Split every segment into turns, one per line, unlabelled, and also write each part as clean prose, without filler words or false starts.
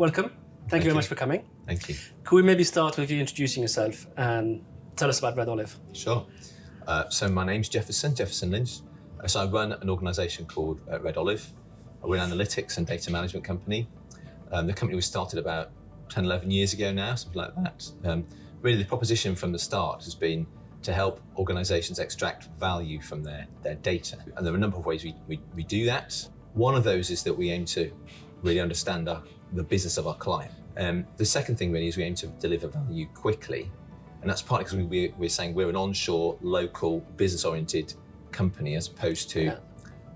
welcome. Thank you very much for coming.
Thank you.
Could we maybe start with you introducing yourself and tell us about Red Olive?
Sure. So my name's Jefferson Lynch. So I run an organisation called Red Olive. We're an analytics and data management company. The company was started about 10, 11 years ago now, something like that. Really the proposition from the start has been to help organisations extract value from their data. And there are a number of ways we do that. One of those is that we aim to really understand the business of our client. The second thing really is we aim to deliver value quickly. And that's partly because we're saying we're an onshore, local, business-oriented company as opposed to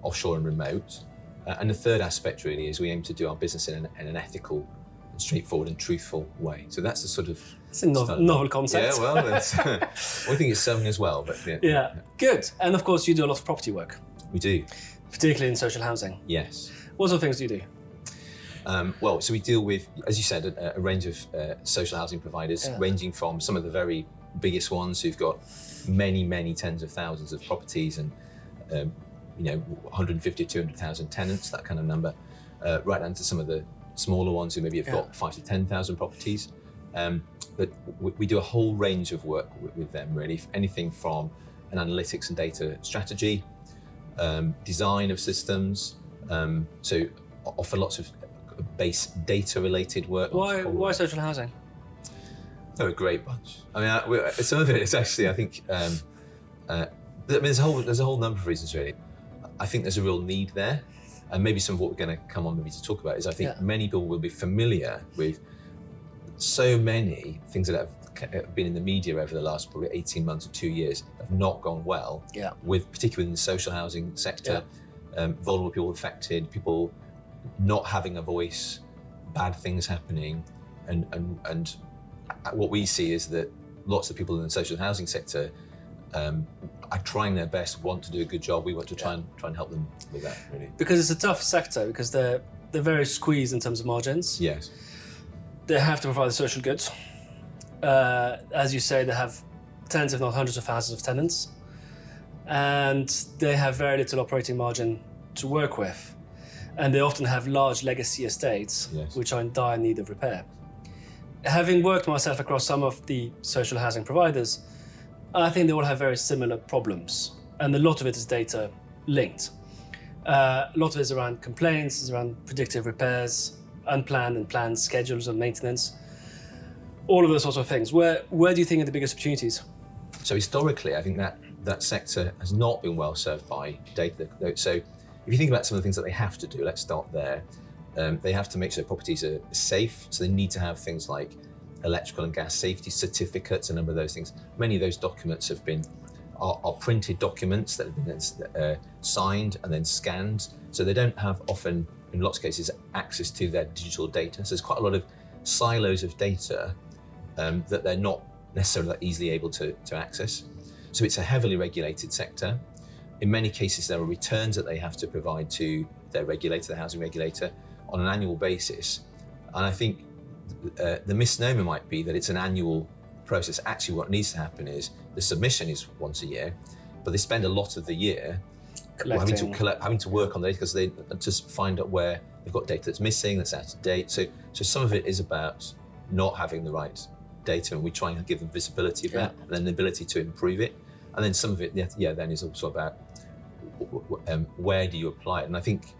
offshore and remote. And the third aspect really is we aim to do our business in an ethical, and straightforward and truthful way. So that's the sort of...
It's a novel concept.
Yeah, well, we think it's serving as well. But
yeah, good. And of course you do a lot of property work.
We do.
Particularly in social housing.
Yes.
What sort of things do you do?
Well, so we deal with, as you said, a range of social housing providers, ranging from some of the very biggest ones who've got many, many tens of thousands of properties and 150 to 200,000 tenants, that kind of number, right down to some of the smaller ones who maybe have got 5 to 10,000 properties. But we do a whole range of work with them, really. Anything from an analytics and data strategy, design of systems, so offer lots of base data related work.
Why social housing?
They're a great bunch. I mean, some of it is actually, I think, there's a whole number of reasons really. I think there's a real need there, and maybe some of what we're going to come on maybe to talk about is I think many people will be familiar with so many things that have been in the media over the last probably 18 months or 2 years have not gone well. With particularly in the social housing sector, vulnerable people affected, people not having a voice, bad things happening, and what we see is that lots of people in the social housing sector are trying their best, want to do a good job. We want to try and help them with that, really. Because
it's a tough sector, because they're very squeezed in terms of margins.
Yes.
They have to provide social goods. As you say, they have tens if not hundreds of thousands of tenants, and they have very little operating margin to work with. And they often have large legacy estates, which are in dire need of repair. Having worked myself across some of the social housing providers, I think they all have very similar problems. And a lot of it is data linked. A lot of it is around complaints, is around predictive repairs, unplanned and planned schedules of maintenance, all of those sorts of things. Where do you think are the biggest opportunities?
So historically, I think that sector has not been well served by data. So if you think about some of the things that they have to do, let's start there. They have to make sure properties are safe, so they need to have things like electrical and gas safety certificates, a number of those things. Many of those documents are printed documents that have been signed and then scanned, so they don't have often, in lots of cases, access to their digital data. So there's quite a lot of silos of data that they're not necessarily that easily able to access. So it's a heavily regulated sector. In many cases, there are returns that they have to provide to their regulator, the housing regulator, on an annual basis. And I think the misnomer might be that it's an annual process. Actually, what needs to happen is the submission is once a year, but they spend a lot of the year having to work on data because they just find out where they've got data that's missing, that's out of date. So some of it is about not having the right data, and we try and give them visibility of that and then the ability to improve it. And then some of it, then is also about where do you apply it? And I think,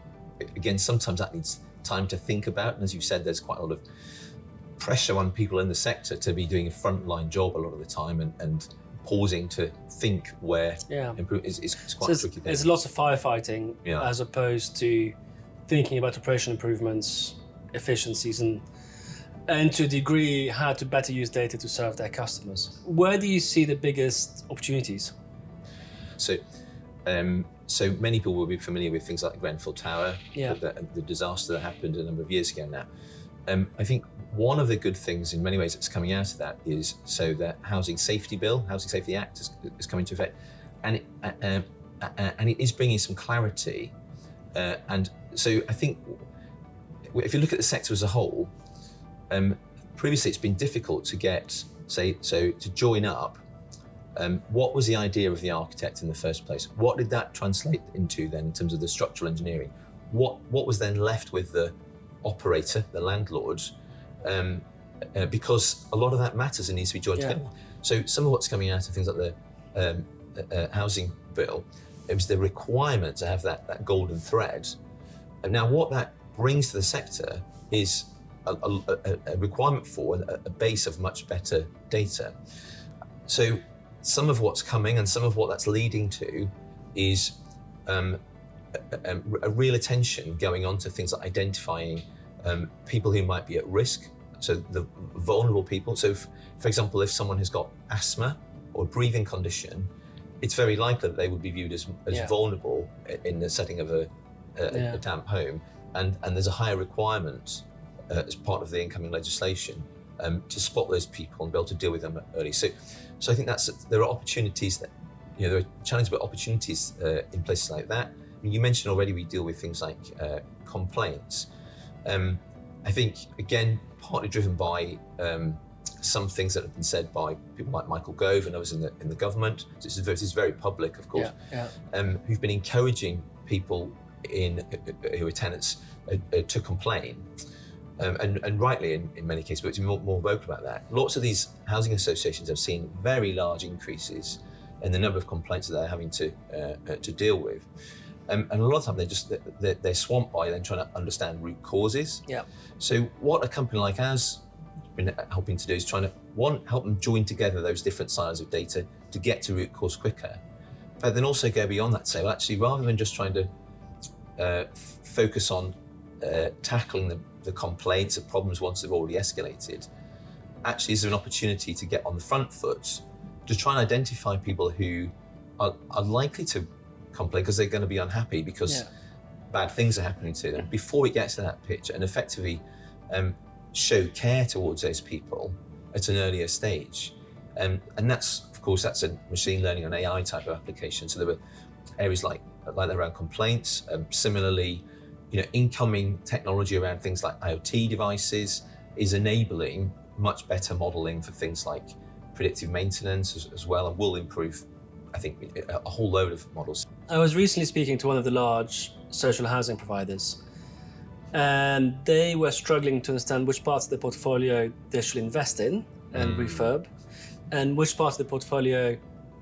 again, sometimes that needs time to think about. And as you said, there's quite a lot of pressure on people in the sector to be doing a frontline job a lot of the time and pausing to think where improve is quite a tricky thing.
There's lots of firefighting as opposed to thinking about operation improvements, efficiencies, and to a degree how to better use data to serve their customers. Where do you see the biggest opportunities?
So many people will be familiar with things like Grenfell Tower, the disaster that happened a number of years ago now. I think one of the good things in many ways that's coming out of that is the Housing Safety Bill, Housing Safety Act is coming into effect, and it is bringing some clarity. And so I think if you look at the sector as a whole, previously it's been difficult to get, to join up. What was the idea of the architect in the first place? What did that translate into then in terms of the structural engineering? What was then left with the operator, the landlord, because a lot of that matters and needs to be joined together. So some of what's coming out of things like the housing bill, it was the requirement to have that golden thread. And now what that brings to the sector is a requirement for a base of much better data. So some of what's coming and some of what that's leading to is a real attention going on to things like identifying people who might be at risk, so the vulnerable people. So for example, if someone has got asthma or a breathing condition, it's very likely that they would be viewed as vulnerable in the setting of a damp home, and there's a higher requirement as part of the incoming legislation to spot those people and be able to deal with them early. So I think there are opportunities that, there are challenges, but opportunities in places like that. I mean, you mentioned already we deal with things like complaints. I think, again, partly driven by some things that have been said by people like Michael Gove and others in the government. This is very public, of course, who've been encouraging people who are tenants to complain. And rightly in many cases, but to be more vocal about that. Lots of these housing associations have seen very large increases in the number of complaints that they're having to deal with. And a lot of the time they're swamped by then trying to understand root causes. So what a company like ours has been helping to do is trying to, help them join together those different silos of data to get to root cause quicker. But then also go beyond that, say, well, actually, rather than just trying to focus on tackling the complaints of problems once they've already escalated, actually is there an opportunity to get on the front foot to try and identify people who are likely to complain because they're going to be unhappy because bad things are happening to them before it gets to that pitch, and effectively show care towards those people at an earlier stage. And that's, of course, that's a machine learning and AI type of application. So there were areas like around complaints. Similarly, incoming technology around things like IoT devices is enabling much better modeling for things like predictive maintenance as well, and will improve, I think, a whole load of models.
I was recently speaking to one of the large social housing providers, and they were struggling to understand which parts of the portfolio they should invest in and refurb, and which parts of the portfolio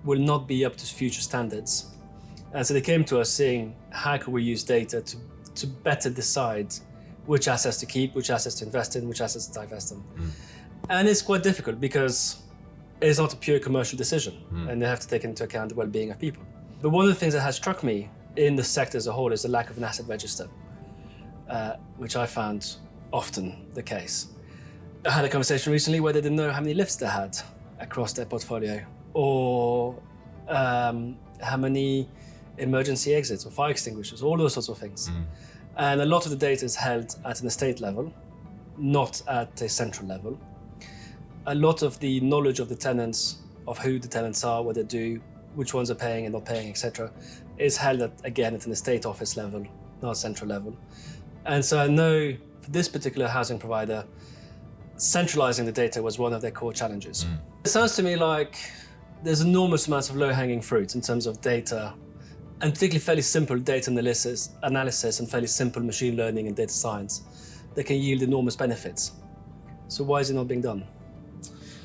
will not be up to future standards. And so they came to us saying, how can we use data to better decide which assets to keep, which assets to invest in, which assets to divest in. And it's quite difficult because it's not a pure commercial decision, and they have to take into account the well-being of people. But one of the things that has struck me in the sector as a whole is the lack of an asset register, which I found often the case. I had a conversation recently where they didn't know how many lifts they had across their portfolio, or how many emergency exits or fire extinguishers, all those sorts of things. And a lot of the data is held at an estate level, not at a central level. A lot of the knowledge of the tenants, of who the tenants are, what they do, which ones are paying and not paying, etc., is held at an estate office level, not a central level. And so I know for this particular housing provider, centralizing the data was one of their core challenges. It sounds to me like there's enormous amounts of low-hanging fruit in terms of data, and particularly fairly simple data analysis and fairly simple machine learning and data science that can yield enormous benefits. So why is it not being done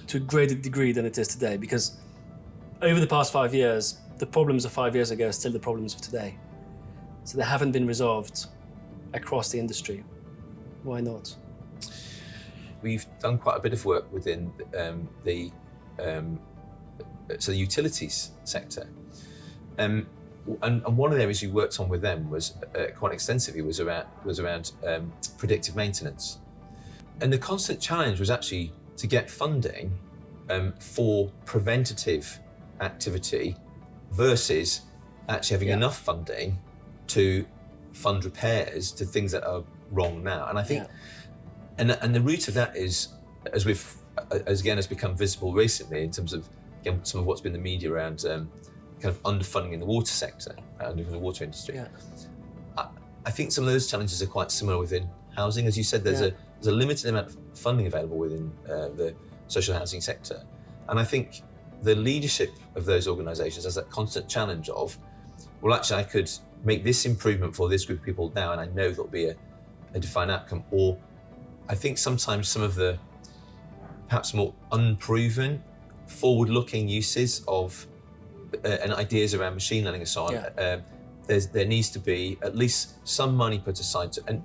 to a greater degree than it is today? Because over the past 5 years, the problems of 5 years ago are still the problems of today. So they haven't been resolved across the industry. Why not?
We've done quite a bit of work within the utilities sector. And one of the areas we worked on with them was quite extensively was around predictive maintenance. And the constant challenge was actually to get funding for preventative activity versus actually having enough funding to fund repairs to things that are wrong now. And I think, and the root of that is, as has become visible recently in terms of some of what's been in the media around kind of underfunding in the water sector, in the water industry. I think some of those challenges are quite similar within housing. As you said, there's a limited amount of funding available within the social housing sector. And I think the leadership of those organisations has that constant challenge of, well, actually, I could make this improvement for this group of people now, and I know there'll be a defined outcome, or I think sometimes some of the perhaps more unproven, forward-looking uses of and ideas around machine learning and so on. There needs to be at least some money put aside to, and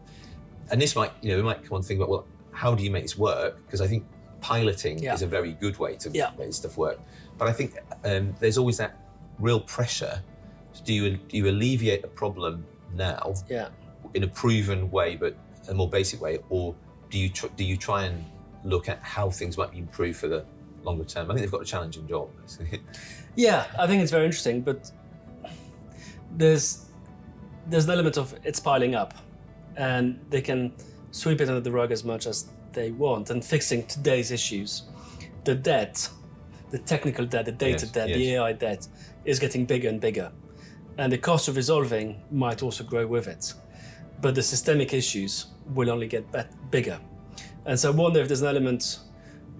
this might, we might come on to think about, well, how do you make this work? Because I think piloting is a very good way to make this stuff work. But I think there's always that real pressure. Do you alleviate a problem now in a proven way, but a more basic way, or do you try and look at how things might be improved for the longer term? I think they've got a challenging job.
Yeah, I think it's very interesting, but there's an element of it's piling up, and they can sweep it under the rug as much as they want, and fixing today's issues. The debt, the technical debt, the data debt, the AI debt is getting bigger and bigger, and the cost of resolving might also grow with it. But the systemic issues will only get bigger. And so I wonder if there's an element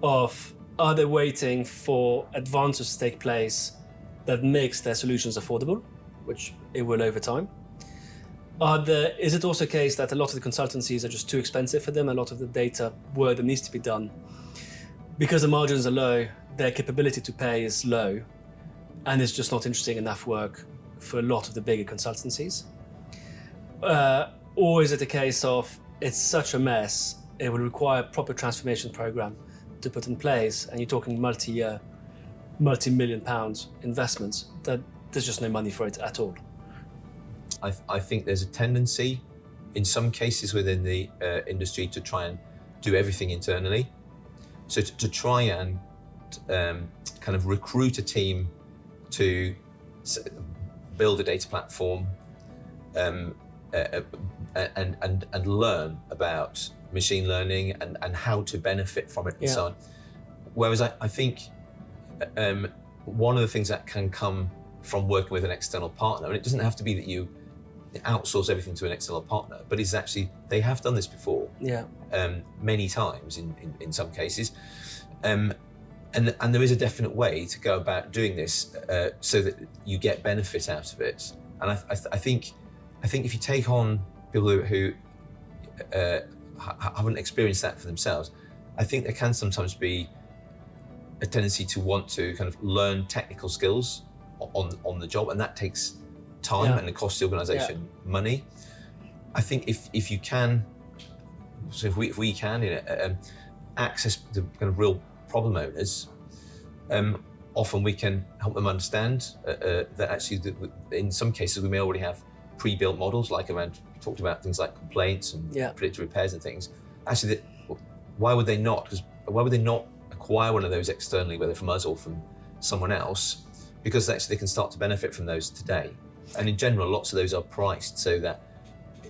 of, are they waiting for advances to take place that makes their solutions affordable, which it will over time? Is it also a case that a lot of the consultancies are just too expensive for them? A lot of the data work that needs to be done, because the margins are low, their capability to pay is low, and it's just not interesting enough work for a lot of the bigger consultancies? Or is it a case of, it's such a mess, it will require a proper transformation program to put in place, and you're talking multi-year, multi-million pound investments, that there's just no money for it at all?
I think there's a tendency in some cases within the industry to try and do everything internally. So to try and kind of recruit a team to build a data platform and learn about machine learning and how to benefit from it and so on. Whereas I think one of the things that can come from working with an external partner, and it doesn't have to be that you outsource everything to an external partner, but it's actually, they have done this before many times in some cases. And there is a definite way to go about doing this so that you get benefit out of it. And I think if you take on people who haven't experienced that for themselves, I think there can sometimes be a tendency to want to kind of learn technical skills on the job, and that takes time and it costs the organisation money. I think if you can, so if we can access the kind of real problem owners, often we can help them understand that actually in some cases we may already have pre-built models, like around, we talked about things like complaints and predictive repairs and things. Actually, why would they not acquire one of those externally, whether from us or from someone else? Because actually they can start to benefit from those today. And in general, lots of those are priced so that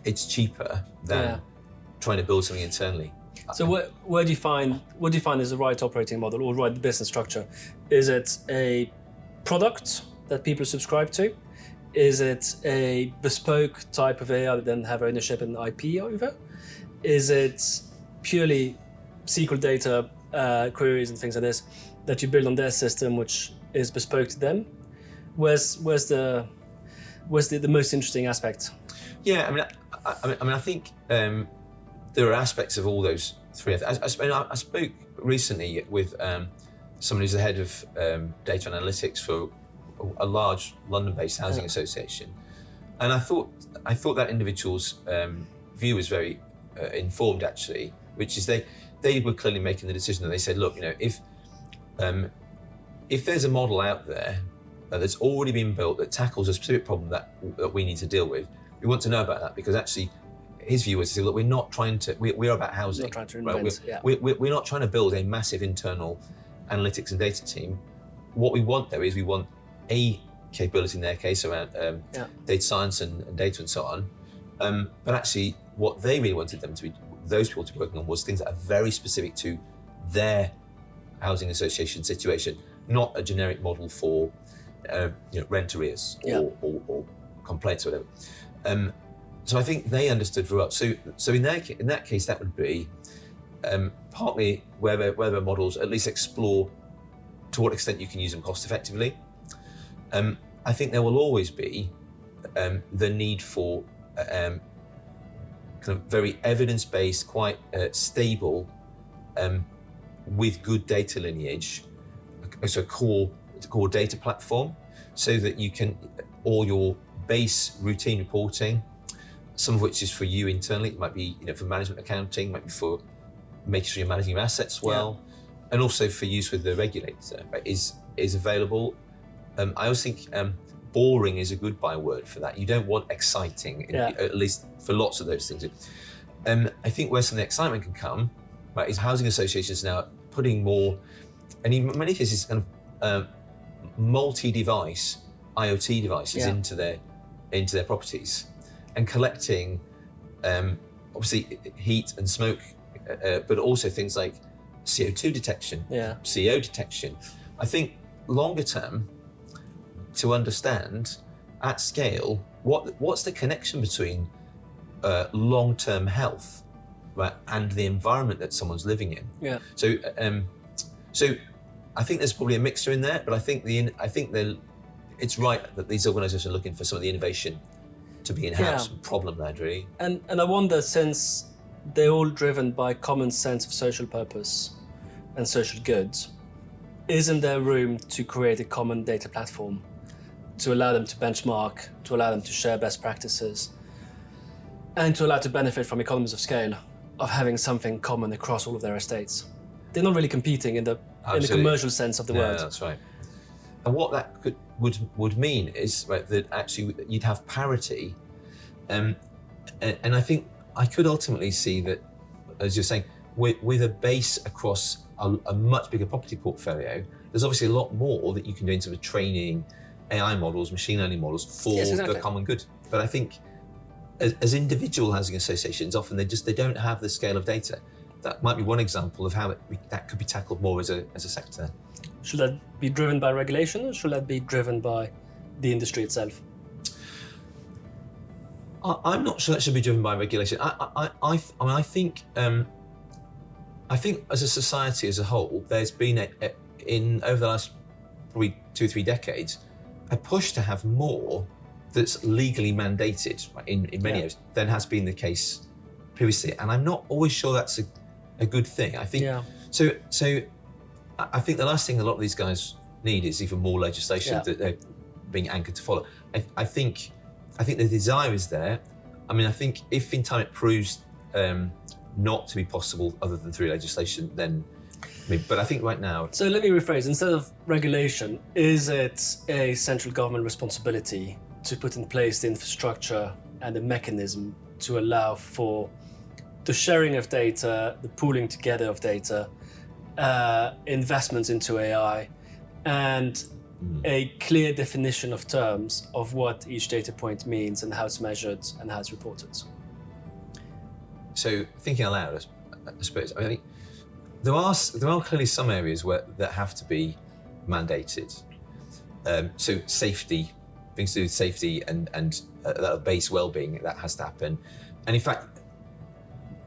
it's cheaper than trying to build something internally.
So what do you find is the right operating model or right business structure? Is it a product that people subscribe to? Is it a bespoke type of AI that then have ownership and IP over? Is it purely SQL data queries and things like this that you build on their system, which is bespoke to them? Where's the most interesting aspect?
Yeah, I think there are aspects of all those three. I spoke recently with someone who's the head of data analytics for a large London-based housing association, and I thought that individual's view was very informed, actually, which is they were clearly making the decision, and they said, look, if there's a model out there that's already been built that tackles a specific problem that we need to deal with, we want to know about that, because actually his view was to say, look, we're not trying to, we're about housing.
Not trying to invent,
we're not trying to build a massive internal analytics and data team. What we want though is we want a capability in their case around data science and data and so on. But actually what they really wanted them to be, those people to be working on, was things that are very specific to their housing association situation, not a generic model for rent arrears or complaints or whatever. So I think they understood very well. So in that case, that would be partly where the models at least explore to what extent you can use them cost effectively. I think there will always be the need for kind of very evidence-based, quite stable, with good data lineage, so a core data platform, so that you can, all your base routine reporting, some of which is for you internally, it might be for management accounting, might be for making sure you're managing your assets well, and also for use with the regulator, right, is available. I always think boring is a good byword for that. You don't want exciting, at least for lots of those things. I think where some of the excitement can come, right, is housing associations now putting more, and in many cases, kind of multi-device IoT devices into their properties, and collecting obviously heat and smoke, but also things like CO2 detection, CO detection. I think longer term, to understand at scale what's the connection between long-term health, right, and the environment that someone's living in. Yeah. So I think there's probably a mixture in there, but I think it's right that these organisations are looking for some of the innovation to be in-house, problem-led, really.
And I wonder, since they're all driven by common sense of social purpose and social goods, isn't there room to create a common data platform to allow them to benchmark, to allow them to share best practices, and to allow to benefit from economies of scale of having something common across all of their estates? They're not really competing in the commercial sense of the word.
Yeah, that's right. And what that would mean is, right, that actually you'd have parity, and I think I could ultimately see that, as you're saying, with a base across a much bigger property portfolio, there's obviously a lot more that you can do in terms of training AI models, machine learning models for the common good. But I think as individual housing associations, often they don't have the scale of data. That might be one example of how that could be tackled more as a sector.
Should that be driven by regulation, or should that be driven by the industry itself?
I'm not sure that should be driven by regulation. I think as a society as a whole, there's been over the last probably 2 or 3 decades a push to have more that's legally mandated, right, in many areas than has been the case previously, and I'm not always sure that's a good thing. I think so. I think the last thing a lot of these guys need is even more legislation that they're being anchored to follow. I think the desire is there. I mean, I think if in time it proves not to be possible other than through legislation, then but I think right now.
So let me rephrase. Instead of regulation, is it a central government responsibility to put in place the infrastructure and the mechanism to allow for the sharing of data, the pooling together of data, investments into AI, and a clear definition of terms of what each data point means and how it's measured and how it's reported?
So thinking aloud, I suppose, I think there are clearly some areas that have to be mandated. So safety, things to do with safety and that base well-being, that has to happen. And in fact,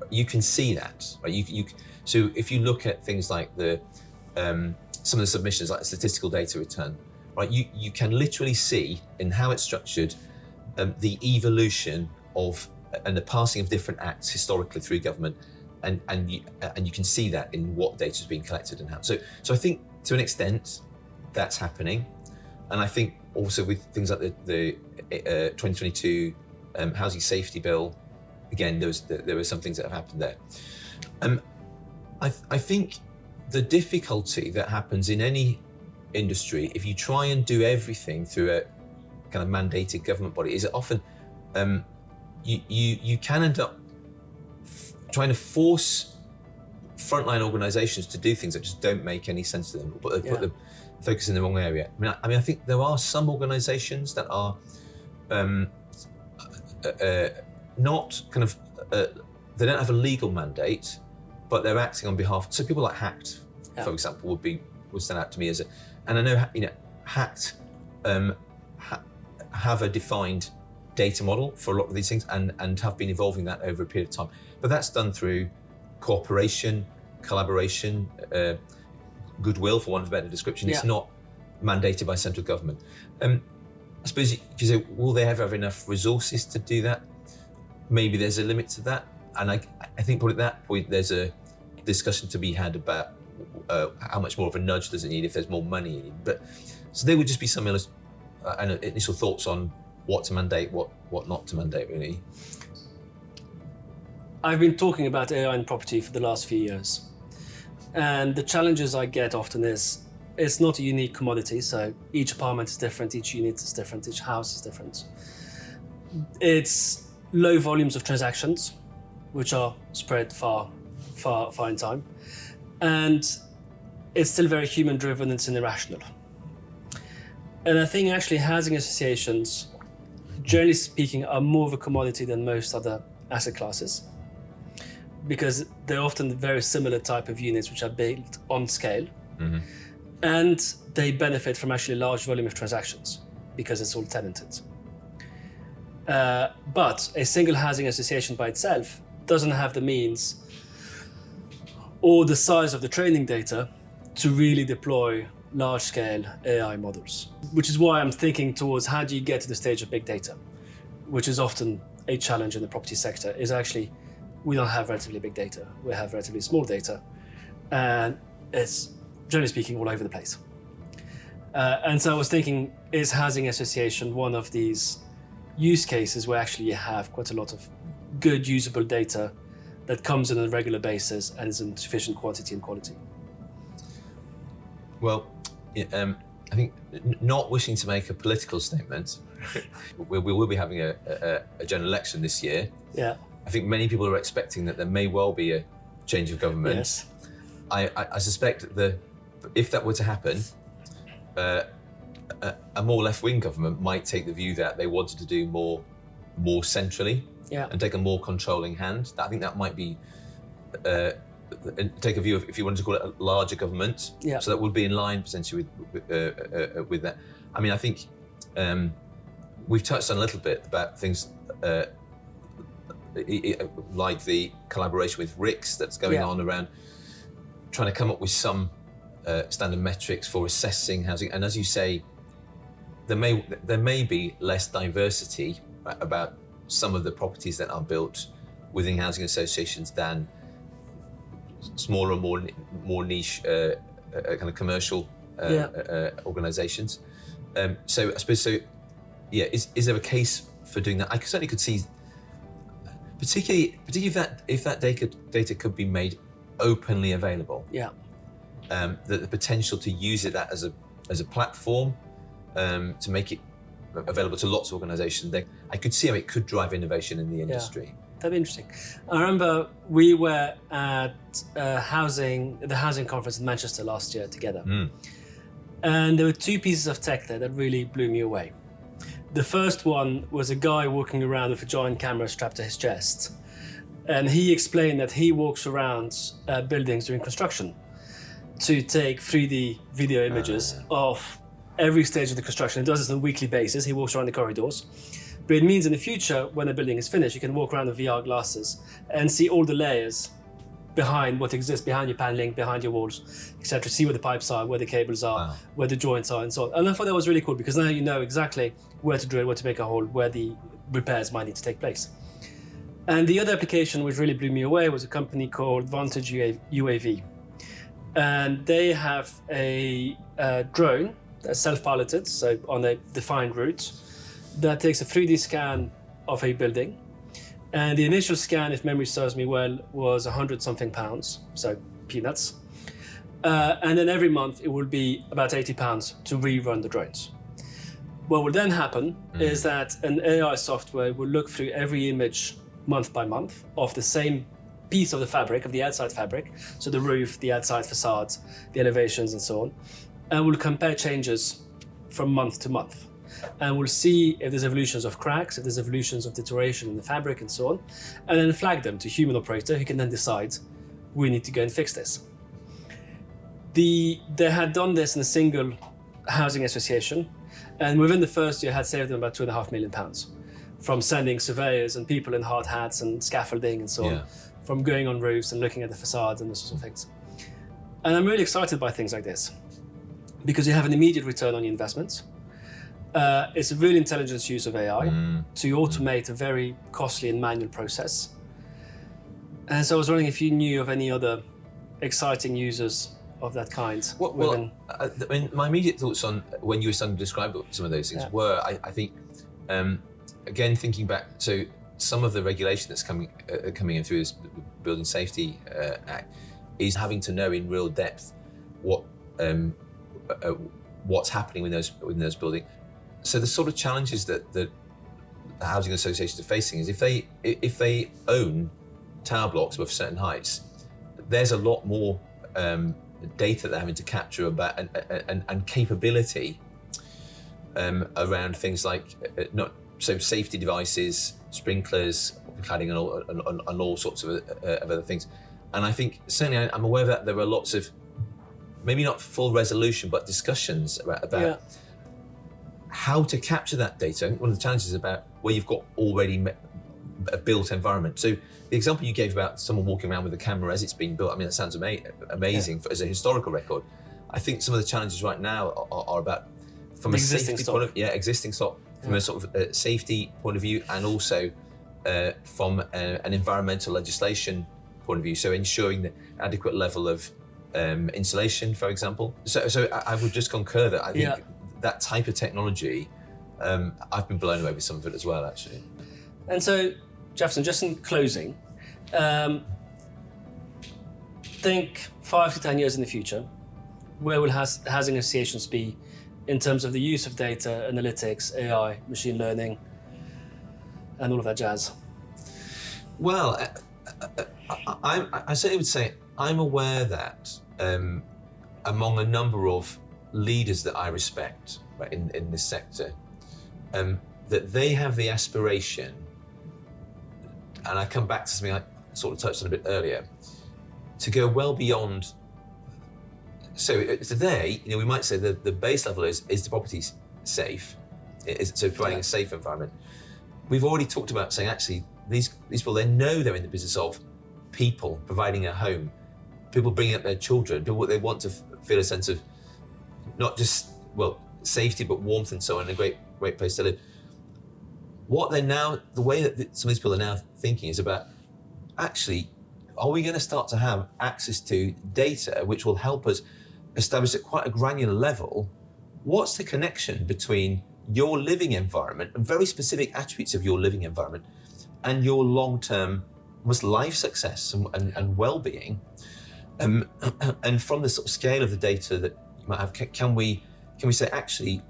you can see that, right? So if you look at things like some of the submissions, like the statistical data return, right? You can literally see in how it's structured the evolution of and the passing of different acts historically through government, and you can see that in what data is being collected and how. So I think to an extent that's happening, and I think also with things like the 2022 housing safety bill, again there were some things that have happened there. I think the difficulty that happens in any industry, if you try and do everything through a kind of mandated government body, is that often you can end up trying to force frontline organisations to do things that just don't make any sense to them, but they put the focus in the wrong area. I mean, I think there are some organisations that are not kind of they don't have a legal mandate, but they're acting on behalf. So people like HACT, for example, would stand out to me as and I know HACT have a defined data model for a lot of these things and have been evolving that over a period of time. But that's done through cooperation, collaboration, goodwill, for want of a better description. It's not mandated by central government. I suppose you say, will they ever have enough resources to do that? maybe there's a limit to that. And I think probably at that point there's a discussion to be had about how much more of a nudge does it need if there's more money. But so there would just be some initial thoughts on what to mandate, what not to mandate, really.
I've been talking about AI in property for the last few years. And the challenges I get often is it's not a unique commodity. So each apartment is different, each unit is different, each house is different. It's low volumes of transactions, which are spread far in time. And it's still very human driven, it's irrational. And I think actually housing associations, generally speaking, are more of a commodity than most other asset classes, because they're often very similar type of units which are built on scale.
Mm-hmm.
And they benefit from actually a large volume of transactions because it's all tenanted. But a single housing association by itself doesn't have the means or the size of the training data to really deploy large-scale AI models, which is why I'm thinking towards how do you get to the stage of big data, which is often a challenge in the property sector, is actually we don't have relatively big data, we have relatively small data, and it's, generally speaking, all over the place. And so I was thinking, is housing association one of these use cases where actually you have quite a lot of good usable data that comes in on a regular basis and is in sufficient quantity and quality?
Well, I think not wishing to make a political statement, we will be having a general election this year.
Yeah.
I think many people are expecting that there may well be a change of government.
Yes.
I suspect that if that were to happen, a more left-wing government might take the view that they wanted to do more centrally,
Yeah.
and take a more controlling hand. I think that might be take a view of, if you wanted to call it, a larger government.
Yeah.
So that would be in line potentially with that. I mean, I think we've touched on a little bit about things like the collaboration with RICS that's going on around trying to come up with some standard metrics for assessing housing. And as you say, there may be less diversity about some of the properties that are built within housing associations than smaller, more niche kind of commercial organisations. So I suppose is there a case for doing that? I certainly could see, particularly if that data could be made openly available.
Yeah.
The potential to use it as a platform to make it available to lots of organisations. I could see how it could drive innovation in the industry.
That'd be interesting. I remember we were at the housing conference in Manchester last year together. And there were two pieces of tech there that really blew me away. The first one was a guy walking around with a giant camera strapped to his chest. And he explained that he walks around buildings during construction to take 3D video images of every stage of the construction. He does this on a weekly basis. He walks around the corridors. But it means in the future, when the building is finished, you can walk around with VR glasses and see all the layers behind what exists, behind your paneling, behind your walls, etc. See where the pipes are, where the cables are, where the joints are, and so on. And I thought that was really cool because now you know exactly where to drill, where to make a hole, where the repairs might need to take place. And the other application which really blew me away was a company called Vantage UAV. And they have a drone that's self-piloted, so on a defined route, that takes a 3D scan of a building. And the initial scan, if memory serves me well, was 100 something pounds, so peanuts. And then every month it will be about 80 pounds to rerun the drones. What will then happen is that an AI software will look through every image month by month of the same piece of the fabric, of the outside fabric, so the roof, the outside facades, the elevations and so on, and will compare changes from month to month. And we'll see if there's evolutions of cracks, if there's evolutions of deterioration in the fabric and so on, and then flag them to a human operator who can then decide, we need to go and fix this. They had done this in a single housing association, and within the first year had saved them about £2.5 million from sending surveyors and people in hard hats and scaffolding and so on, from going on roofs and looking at the facades and those sorts of things. And I'm really excited by things like this because you have an immediate return on your investment. It's a really intelligent use of AI to automate a very costly and manual process. And so I was wondering if you knew of any other exciting users of that kind.
I mean, my immediate thoughts on when you were starting to describe some of those things were, I think, again, thinking back to some of the regulation that's coming in through this Building Safety Act is having to know in real depth what's happening within those buildings. So the sort of challenges that the housing associations are facing is if they own tower blocks with certain heights, there's a lot more data they're having to capture about and capability around things like safety devices, sprinklers, cladding, and all sorts of other things. And I think certainly I'm aware that there are lots of, maybe not full resolution, but discussions about how to capture that data. One of the challenges is about where you've got already a built environment. So the example you gave about someone walking around with a camera as it's being built, I mean, that sounds amazing as a historical record. I think some of the challenges right now are about from a safety point of view, existing stock, from a sort of safety point of view, and also from an environmental legislation point of view. So ensuring the adequate level of insulation, for example. So I would just concur that I think that type of technology, I've been blown away with some of it as well, actually.
And so, Jefferson, just in closing, think 5 to 10 years in the future, where will housing associations be in terms of the use of data, analytics, AI, machine learning, and all of that jazz?
Well, I certainly would say I'm aware that among a number of leaders that I respect in this sector, that they have the aspiration, and I come back to something I sort of touched on a bit earlier, to go well beyond. So today, we might say that the base level is the property safe? So providing a safe environment. We've already talked about saying actually these people, they know they're in the business of people providing a home, people bringing up their children, people, they want to feel a sense of not just safety but warmth and so on, and a great place to live. What they're now, the way that some of these people are now thinking is about, actually, are we going to start to have access to data which will help us establish at quite a granular level what's the connection between your living environment and very specific attributes of your living environment and your long-term almost life success and well-being, and from the sort of scale of the data that you might have, can we say actually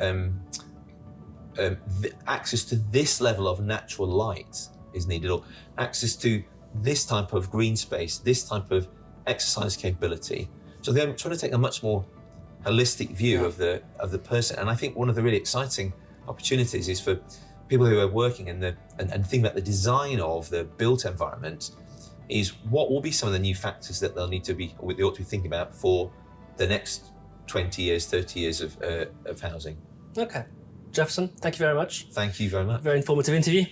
access to this level of natural light is needed, or access to this type of green space, this type of exercise capability. So they're trying to take a much more holistic view of the person. And I think one of the really exciting opportunities is for people who are working in and thinking about the design of the built environment, is what will be some of the new factors that they ought to be thinking about for the next 20 years, 30 years of housing. Okay. Jefferson, thank you very much. Thank you very much. Very informative interview.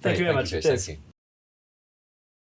Thank you very much. Cheers. Thank you.